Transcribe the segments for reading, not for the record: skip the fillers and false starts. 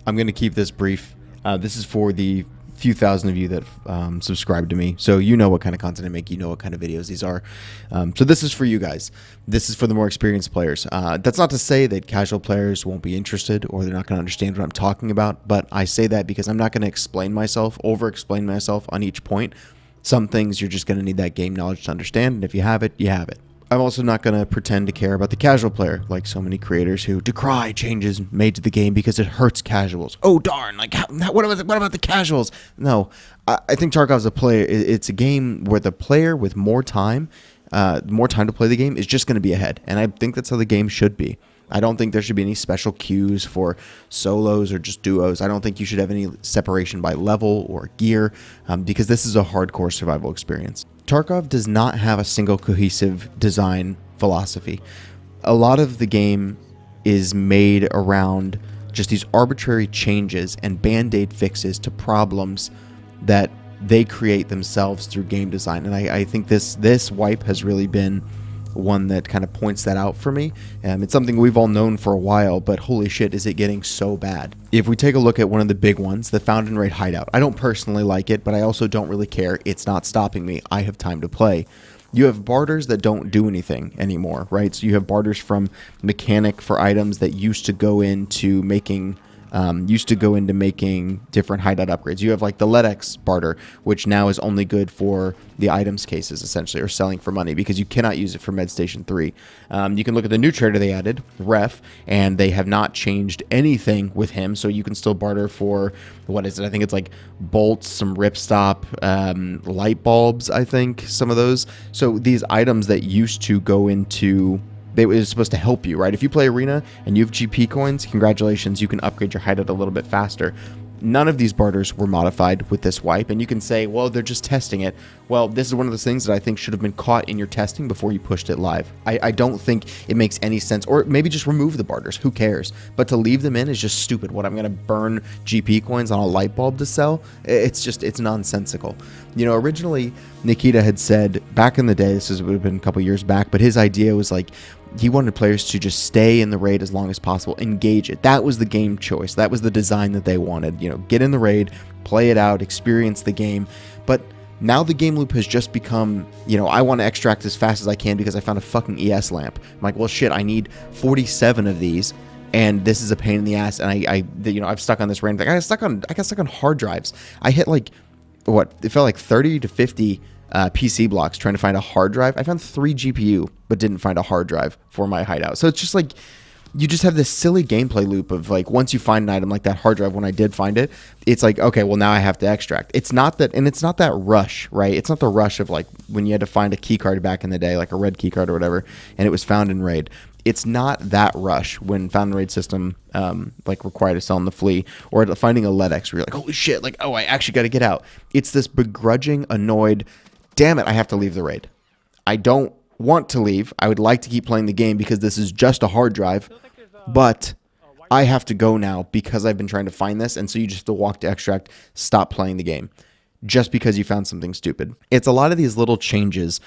I'm going to keep this brief. This is for the few thousand of you that subscribe to me, so you know what kind of content I make, you know what kind of videos these are. So this is for you guys. This is for the more experienced players. That's not to say that casual players won't be interested or they're not going to understand what I'm talking about, but I say that because I'm not going to explain myself, over-explain myself on each point. Some things you're just going to need that game knowledge to understand, and if you have it, you have it. I'm also not going to pretend to care about the casual player, like so many creators who decry changes made to the game because it hurts casuals. Oh, darn, like, what about the casuals? No, I think Tarkov's a player. It's a game where the player with more time to play the game is just going to be ahead, and I think that's how the game should be. I don't think there should be any special queues for solos or just duos. I don't think you should have any separation by level or gear, because this is a hardcore survival experience. Tarkov does not have a single cohesive design philosophy. A lot of the game is made around just these arbitrary changes and band-aid fixes to problems that they create themselves through game design. And I think this wipe has really been one that kind of points that out for me. It's something we've all known for a while, but holy shit, is it getting so bad. If we take a look at one of the big ones, the Found and Raid Hideout. I don't personally like it, but I also don't really care. It's not stopping me. I have time to play. You have barters that don't do anything anymore, right? So you have barters from mechanic for items that used to go into making different hideout upgrades. You have like the LEDX barter, which now is only good for the items cases essentially, or selling for money, because you cannot use it for Med Station 3. You can look at the new trader they added, Ref, and they have not changed anything with him, so you can still barter for, what is it? I think it's like bolts, some ripstop, light bulbs, I think, some of those. So these items that used to go into... It was supposed to help you, right? If you play Arena and you have GP coins, congratulations, you can upgrade your hideout a little bit faster. None of these barters were modified with this wipe, and you can say, well, they're just testing it. Well, this is one of those things that I think should have been caught in your testing before you pushed it live. I don't think it makes any sense, or maybe just remove the barters, who cares? But to leave them in is just stupid. What, I'm going to burn GP coins on a light bulb to sell? It's nonsensical. You know, originally, Nikita had said, back in the day, would have been a couple years back, but his idea was like, he wanted players to just stay in the raid as long as possible, engage it. That was the game choice. That was the design that they wanted. You know, get in the raid, play it out, experience the game. But now the game loop has just become, you know, I want to extract as fast as I can because I found a fucking ES lamp. I'm like, well, shit, I need 47 of these, and this is a pain in the ass. And I've stuck on this random thing. I got stuck on hard drives. I hit like, it felt like 30 to 50 PC blocks trying to find a hard drive. I found 3 GPU, but didn't find a hard drive for my hideout. So it's just like, you just have this silly gameplay loop of like, once you find an item like that hard drive, when I did find it, it's like, okay, well now I have to extract. It's not that, and it's not that rush, right? It's not the rush of like when you had to find a key card back in the day, like a red key card or whatever, and it was found in raid. It's not that rush when found in raid system like required to sell in the Flea, or finding a LEDX where you're like, holy shit, like, oh, I actually got to get out. It's this begrudging, annoyed, damn it, I have to leave the raid. I don't want to leave. I would like to keep playing the game because this is just a hard drive, but I have to go now because I've been trying to find this, and so you just have to walk to extract, stop playing the game, just because you found something stupid. It's a lot of these little changes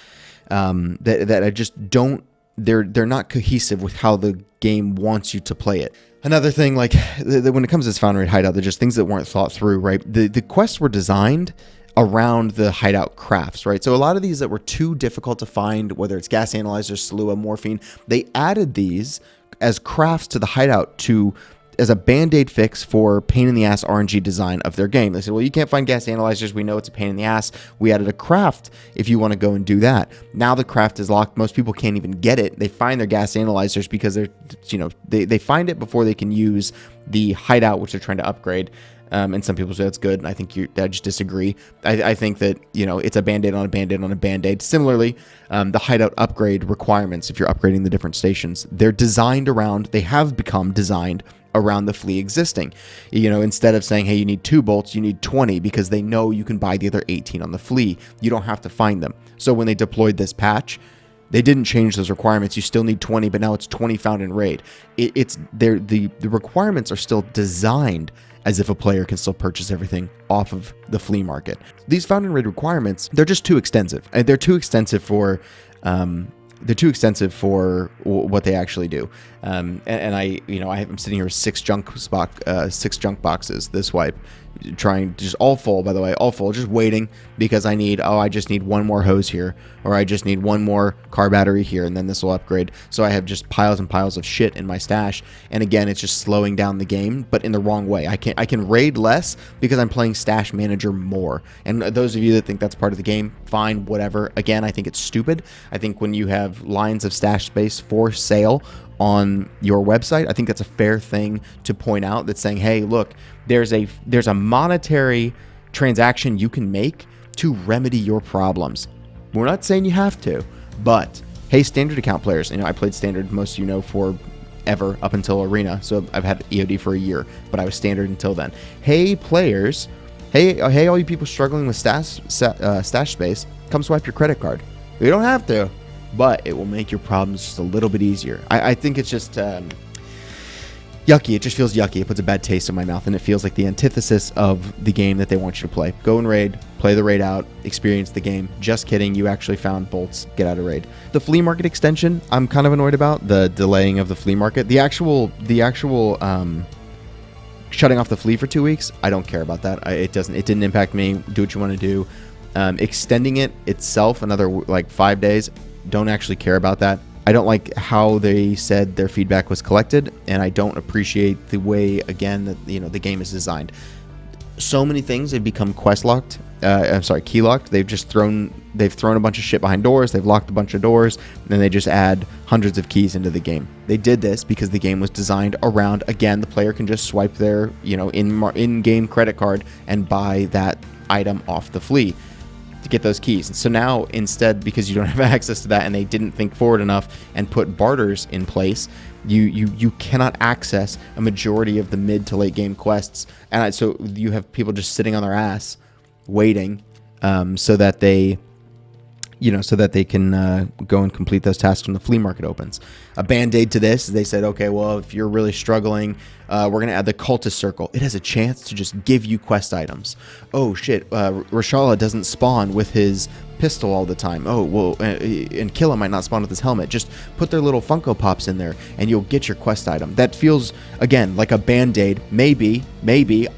that I just don't, they're not cohesive with how the game wants you to play it. Another thing, like, when it comes to this Found Raid Hideout, they're just things that weren't thought through, right? The quests were designed around the hideout crafts, right? So a lot of these that were too difficult to find, whether it's gas analyzers, Salua, morphine, they added these as crafts to the hideout as a band-aid fix for pain in the ass RNG design of their game. They said, well, you can't find gas analyzers. We know it's a pain in the ass. We added a craft if you want to go and do that. Now the craft is locked. Most people can't even get it. They find their gas analyzers because they find it before they can use the hideout, which they're trying to upgrade. And some people say that's good, and I think I just disagree. I think that, you know, it's a band-aid on a band-aid on a band-aid. Similarly, the hideout upgrade requirements, if you're upgrading the different stations, they have become designed around the Flea existing. You know, instead of saying, hey, you need 2 bolts, you need 20, because they know you can buy the other 18 on the Flea. You don't have to find them. So when they deployed this patch, they didn't change those requirements. You still need 20, but now it's 20 found in raid. The requirements are still designed as if a player can still purchase everything off of the flea market. These found in raid requirements, they're just too extensive. And they're too extensive for extensive for what they actually do. And I'm sitting here with six junk boxes this wipe, trying to just all full, by the way, all full, just waiting because I just need one more hose here, or I just need one more car battery here, and then this will upgrade. So I have just piles and piles of shit in my stash. And again, it's just slowing down the game, but in the wrong way. I can raid less because I'm playing Stash Manager more. And those of you that think that's part of the game, fine, whatever. Again, I think it's stupid. I think when you have lines of stash space for sale on your website, I think that's a fair thing to point out, that's saying, hey, look, there's a monetary transaction you can make to remedy your problems. We're not saying you have to, but hey, standard account players, I played standard, most of you for ever, up until arena, so I've had EOD for a year, but I was standard until then. Hey players, hey all you people struggling with stash space, come swipe your credit card. You don't have to, but it will make your problems just a little bit easier. I think it's just yucky. It just feels yucky. It puts a bad taste in my mouth, and it feels like the antithesis of the game that they want you to play. Go and raid, play the raid out, experience the game. Just kidding, you actually found bolts, get out of raid. The flea market extension, I'm kind of annoyed about, the delaying of the flea market. The actual shutting off the flea for 2 weeks, I don't care about that. It didn't impact me. Do what you want to do. Extending it itself another like 5 days, don't actually care about that. I don't like how they said their feedback was collected, and I don't appreciate the way, again, that the game is designed. So many things have become key locked. They've thrown a bunch of shit behind doors. They've locked a bunch of doors, and then they just add hundreds of keys into the game. They did this because the game was designed around, again, the player can just swipe their in-game credit card and buy that item off the flea to get those keys. And so now, instead, because you don't have access to that, and they didn't think forward enough and put barters in place, you cannot access a majority of the mid to late game quests. And so you have people just sitting on their ass waiting so that they can go and complete those tasks when the flea market opens. A band-aid to this, they said, okay, well, if you're really struggling, we're going to add the cultist circle. It has a chance to just give you quest items. Oh, shit, Rashala doesn't spawn with his pistol all the time. Oh, well, and Killa might not spawn with his helmet. Just put their little Funko Pops in there, and you'll get your quest item. That feels, again, like a band-aid. Maybe,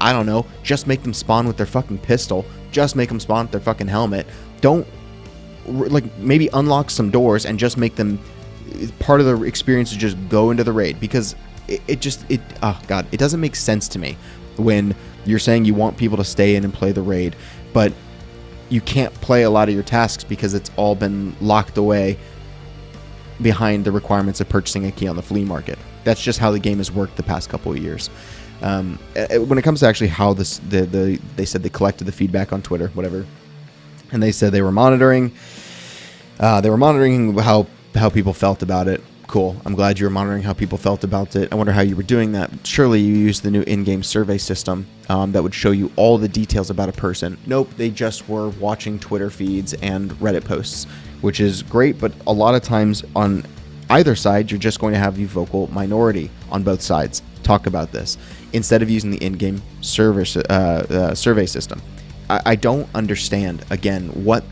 I don't know. Just make them spawn with their fucking pistol. Just make them spawn with their fucking helmet. Don't maybe unlock some doors and just make them part of the experience to just go into the raid, because it doesn't make sense to me when you're saying you want people to stay in and play the raid, but you can't play a lot of your tasks because it's all been locked away behind the requirements of purchasing a key on the flea market. That's just how the game has worked the past couple of years. When it comes to actually how they said they collected the feedback on Twitter, whatever, and they said they were monitoring how people felt about it. Cool. I'm glad you were monitoring how people felt about it. I wonder how you were doing that. Surely you used the new in-game survey system that would show you all the details about a person. Nope, they just were watching Twitter feeds and Reddit posts, which is great, but a lot of times on either side, you're just going to have the vocal minority on both sides talk about this instead of using the in-game survey system. I don't understand, again, what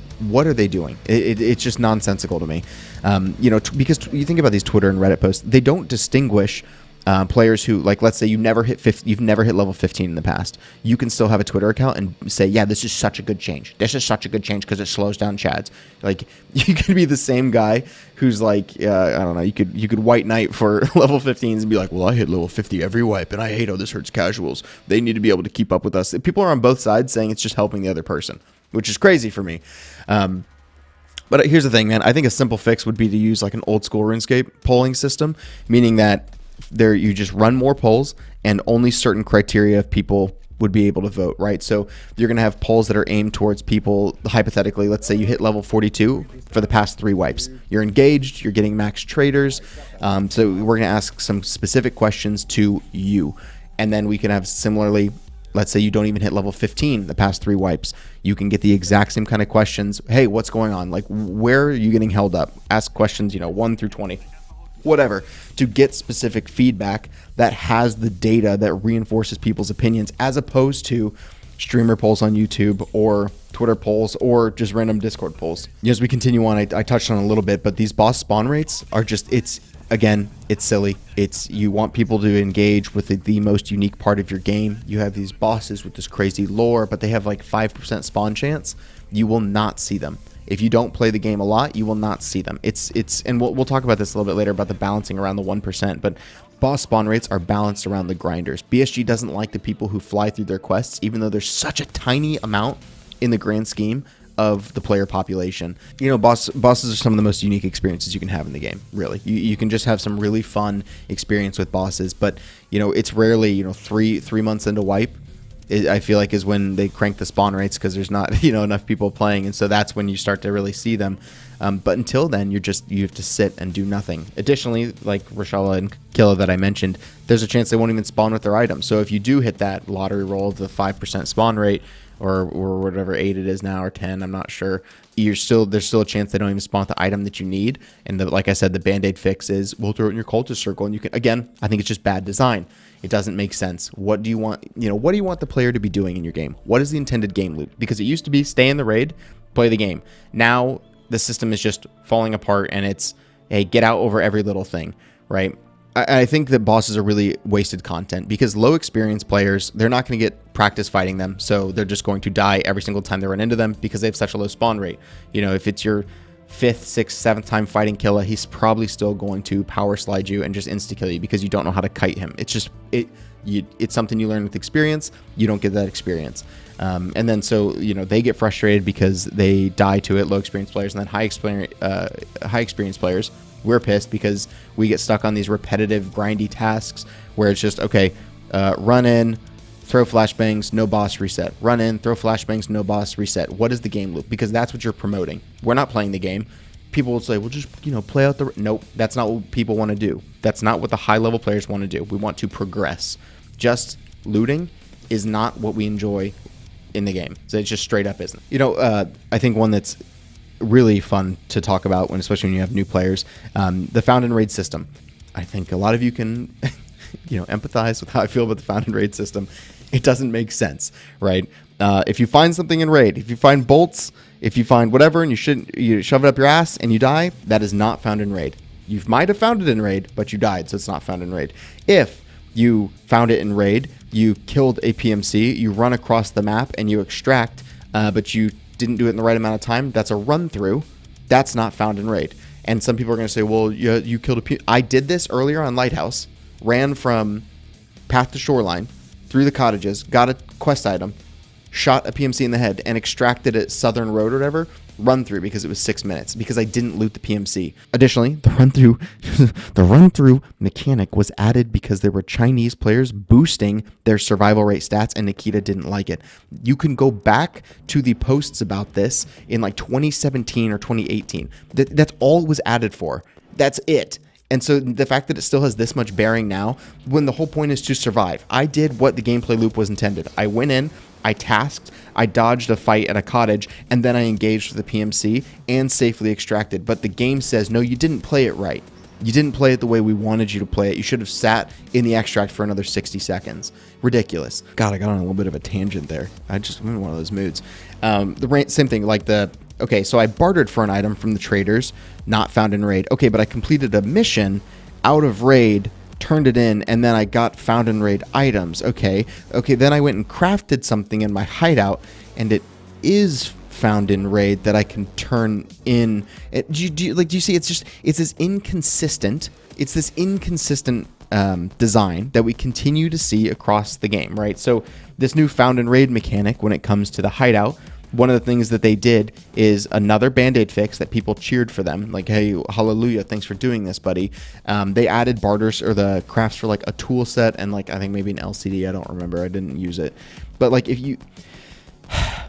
are they doing? It's just nonsensical to me. Because you think about these Twitter and Reddit posts, they don't distinguish players who, like, let's say you've never hit level 15 in the past. You can still have a Twitter account and say, yeah, this is such a good change. This is such a good change because it slows down chads. Like, you could be the same guy who's like, I don't know, you could white knight for level 15s and be like, well, I hit level 50 every wipe and I hate how this hurts casuals. They need to be able to keep up with us. People are on both sides saying it's just helping the other person, which is crazy for me. But here's the thing, man. I think a simple fix would be to use like an old school RuneScape polling system, meaning that you just run more polls and only certain criteria of people would be able to vote, right? So you're going to have polls that are aimed towards people, hypothetically, let's say you hit level 42 for the past 3 wipes. You're engaged, you're getting max traders. So we're going to ask some specific questions to you. And then we can have similarly, let's say you don't even hit level 15 the past 3 wipes. You can get the exact same kind of questions. Hey, what's going on? Like, where are you getting held up? Ask questions, 1 through 20, whatever, to get specific feedback that has the data that reinforces people's opinions, as opposed to streamer polls on YouTube or Twitter polls or just random Discord polls. As we continue on, I touched on a little bit, but these boss spawn rates are just, it's silly. You want people to engage with the most unique part of your game. You have these bosses with this crazy lore, but they have like 5% spawn chance. You will not see them. If you don't play the game a lot, you will not see them. And we'll talk about this a little bit later about the balancing around the 1%, but boss spawn rates are balanced around the grinders. BSG doesn't like the people who fly through their quests, even though there's such a tiny amount in the grand scheme of the player population. Bosses are some of the most unique experiences you can have in the game, really. You can just have some really fun experience with bosses, but it's rarely 3 months into wipe, I feel like, is when they crank the spawn rates, because there's not enough people playing, and so that's when you start to really see them. But until then, you have to sit and do nothing. Additionally, like Rashala and Killa that I mentioned, there's a chance they won't even spawn with their items. So if you do hit that lottery roll of the 5% spawn rate, or whatever 8 it is now, or 10, I'm not sure, there's still a chance they don't even spawn the item that you need. And like I said, the band-aid fix is we'll throw it in your cultist circle, and you can, again, I think it's just bad design. It doesn't make sense. What do you want? What do you want the player to be doing in your game? What is the intended game loop? Because it used to be stay in the raid, play the game. Now the system is just falling apart, and it's, hey, get out over every little thing, right? I think that bosses are really wasted content, because low experience players, they're not going to get practice fighting them, so they're just going to die every single time they run into them because they have such a low spawn rate. If it's your 5th, 6th, 7th time fighting Killa, he's probably still going to power slide you and just insta kill you because you don't know how to kite him. It's just it's something you learn with experience. You don't get that experience, and then so they get frustrated because they die to it. Low experience players, and then high experience players, we're pissed because we get stuck on these repetitive grindy tasks where it's just, okay, run in, throw flashbangs, no boss, reset. Run in, throw flashbangs, no boss, reset. What is the game loop? Because that's what you're promoting. We're not playing the game. People will say, well, just play out the... Nope, that's not what people want to do. That's not what the high-level players want to do. We want to progress. Just looting is not what we enjoy in the game. So it's just straight up isn't. I think one that's really fun to talk about, especially when you have new players, the found and raid system. I think a lot of you can empathize with how I feel about the found and raid system. It doesn't make sense, right? If you find something in raid, if you find bolts, if you find whatever, and you shove it up your ass and you die, that is not found in raid. You might have found it in raid, but you died, so it's not found in raid. If you found it in raid, you killed a PMC, you run across the map and you extract, but you didn't do it in the right amount of time, that's a run through. That's not found in raid. And some people are going to say, well, you killed a I did this earlier on Lighthouse, ran from path to shoreline through the cottages, got a quest item, shot a PMC in the head, and extracted at Southern Road or whatever, run through, because it was 6 minutes, because I didn't loot the PMC. Additionally, the run through mechanic was added because there were Chinese players boosting their survival rate stats, and Nikita didn't like it. You can go back to the posts about this in like 2017 or 2018. That's all it was added for. That's it. And so the fact that it still has this much bearing now, when the whole point is to survive. I did what the gameplay loop was intended. I went in, I tasked, I dodged a fight at a cottage, and then I engaged with the PMC and safely extracted. But the game says, no, you didn't play it right. You didn't play it the way we wanted you to play it. You should have sat in the extract for another 60 seconds. Ridiculous. God, I got on a little bit of a tangent there. I'm in one of those moods. Same thing, like okay, so I bartered for an item from the traders, not found in raid. Okay, but I completed a mission out of raid, turned it in, and then I got found in raid items. Okay, then I went and crafted something in my hideout, and it is found in raid that I can turn in. Do you see? It's this inconsistent. It's this inconsistent design that we continue to see across the game, right? So this new found in raid mechanic, when it comes to the hideout, one of the things that they did is another band-aid fix that people cheered for them. Like, hey, hallelujah, thanks for doing this, buddy. They added barters or the crafts for like a tool set and like I think maybe an LCD. I don't remember. I didn't use it. But like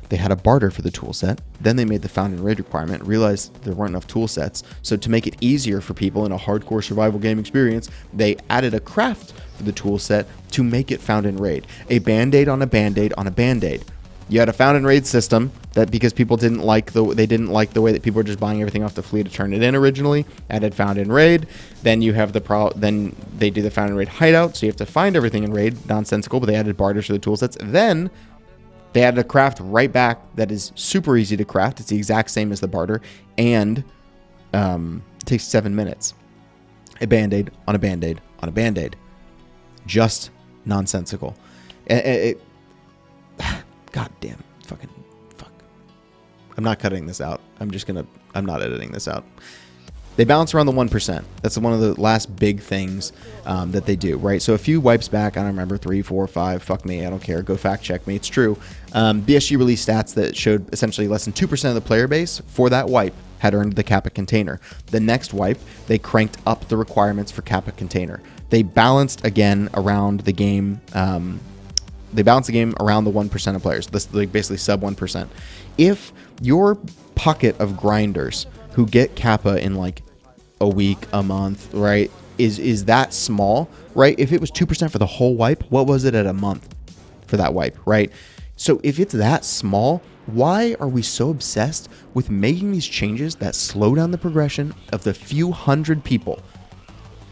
they had a barter for the tool set. Then they made the found in raid requirement, realized there weren't enough tool sets. So to make it easier for people in a hardcore survival game experience, they added a craft for the tool set to make it found in raid. A band-aid on a band-aid on a band-aid. You had a found and raid system that because people didn't like the way that people were just buying everything off the Flea to turn it in originally, added found in raid. Then you have then they do the found and raid hideout, so you have to find everything in raid, nonsensical, but they added barters for the tool sets. Then They added a craft right back that is super easy to craft. It's the exact same as the barter, and it takes 7 minutes. A Band-Aid on a Band-Aid on a Band-Aid. Just nonsensical. God damn. Fuck. I'm not cutting this out. I'm not editing this out. They bounce around the 1%. That's one of the last big things that they do, right? So a few wipes back, I don't remember, 3, 4, 5, fuck me, I don't care, go fact check me, it's true. BSG released stats that showed essentially less than 2% of the player base for that wipe had earned the Kappa container. The next wipe, they cranked up the requirements for Kappa container. They balanced again around the game. They balance the game around the 1% of players, like basically sub 1%. If your pocket of grinders who get Kappa in like a week, a month, right, is that small, right? If it was 2% for the whole wipe, what was it at a month for that wipe, right? So if it's that small, why are we so obsessed with making these changes that slow down the progression of the few hundred people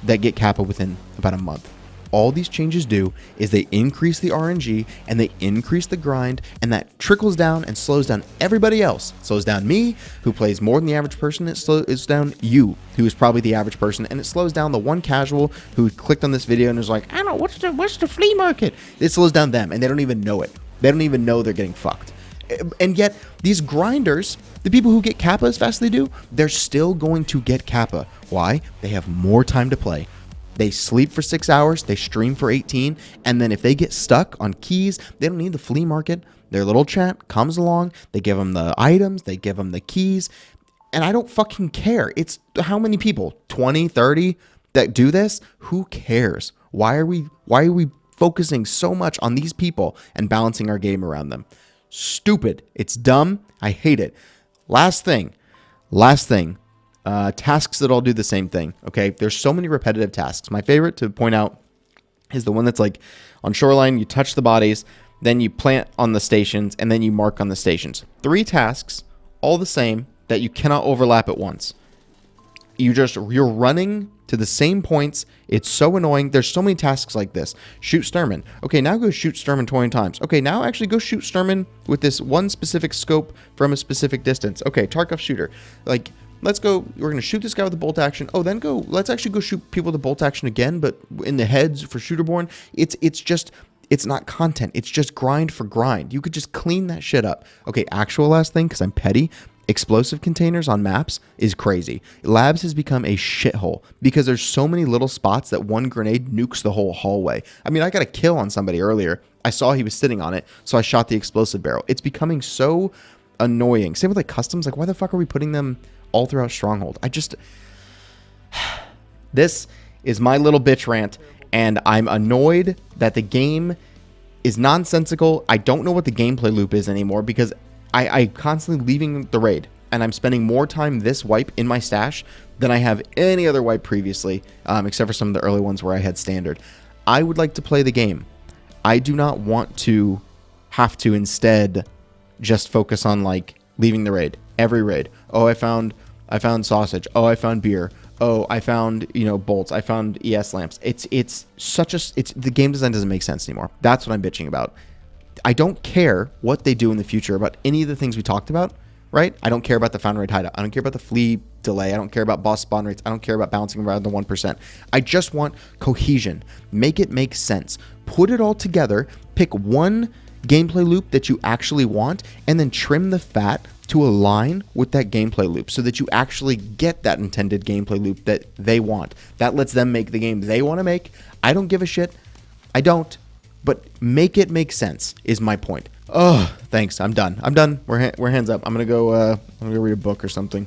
that get Kappa within about a month? All these changes do is they increase the RNG and they increase the grind, and that trickles down and slows down everybody else. It slows down me, who plays more than the average person. It slows down you, who is probably the average person, and it slows down the one casual who clicked on this video and is like, I don't know, what's the flea market? It slows down them, and they don't even know it. They don't even know they're getting fucked. And yet, these grinders, the people who get Kappa as fast as they do, they're still going to get Kappa. Why? They have more time to play. They sleep for 6 hours, they stream for 18, and then if they get stuck on keys, they don't need the flea market. Their little chat comes along, they give them the items, they give them the keys, and I don't fucking care. It's how many people? 20, 30 that do this? Who cares? Why are we focusing so much on these people and balancing our game around them? Stupid. It's dumb. I hate it. Last thing. Tasks that all do the same thing. Okay, there's so many repetitive tasks. My favorite to point out is the one that's like on shoreline, you touch the bodies, then you plant on the stations, and then you mark on the stations. 3 tasks, all the same, that you cannot overlap at once. You're running to the same points. It's so annoying. There's so many tasks like this. Shoot Sturman. Okay, now go shoot Sturman 20 times. Okay, now actually go shoot Sturman with this one specific scope from a specific distance. Okay, Tarkov shooter. Like, let's go, we're going to shoot this guy with the bolt action. Oh, then let's actually go shoot people with the bolt action again, but in the heads for shooterborn. It's not content. It's just grind for grind. You could just clean that shit up. Okay, actual last thing, because I'm petty. Explosive containers on maps is crazy. Labs has become a shithole because there's so many little spots that one grenade nukes the whole hallway. I mean, I got a kill on somebody earlier. I saw he was sitting on it, so I shot the explosive barrel. It's becoming so annoying. Same with like customs. Like, why the fuck are we putting them all throughout Stronghold? This is my little bitch rant, and I'm annoyed that the game is nonsensical. I don't know what the gameplay loop is anymore because I constantly leaving the raid, and I'm spending more time this wipe in my stash than I have any other wipe previously, except for some of the early ones where I had standard. I would like to play the game. I do not want to have to instead just focus on like leaving the raid. Every raid. Oh, I found sausage. Oh, I found beer. Oh, I found, bolts. I found ES lamps. It's the game design doesn't make sense anymore. That's what I'm bitching about. I don't care what they do in the future about any of the things we talked about, right? I don't care about the found rate hideout. I don't care about the flea delay. I don't care about boss spawn rates. I don't care about bouncing around the 1%. I just want cohesion. Make it make sense. Put it all together. Pick one gameplay loop that you actually want, and then trim the fat to align with that gameplay loop so that you actually get that intended gameplay loop that they want. That lets them make the game they want to make. I don't give a shit. I don't. But make it make sense is my point. Oh, thanks. I'm done. We're hands up. I'm gonna go read a book or something.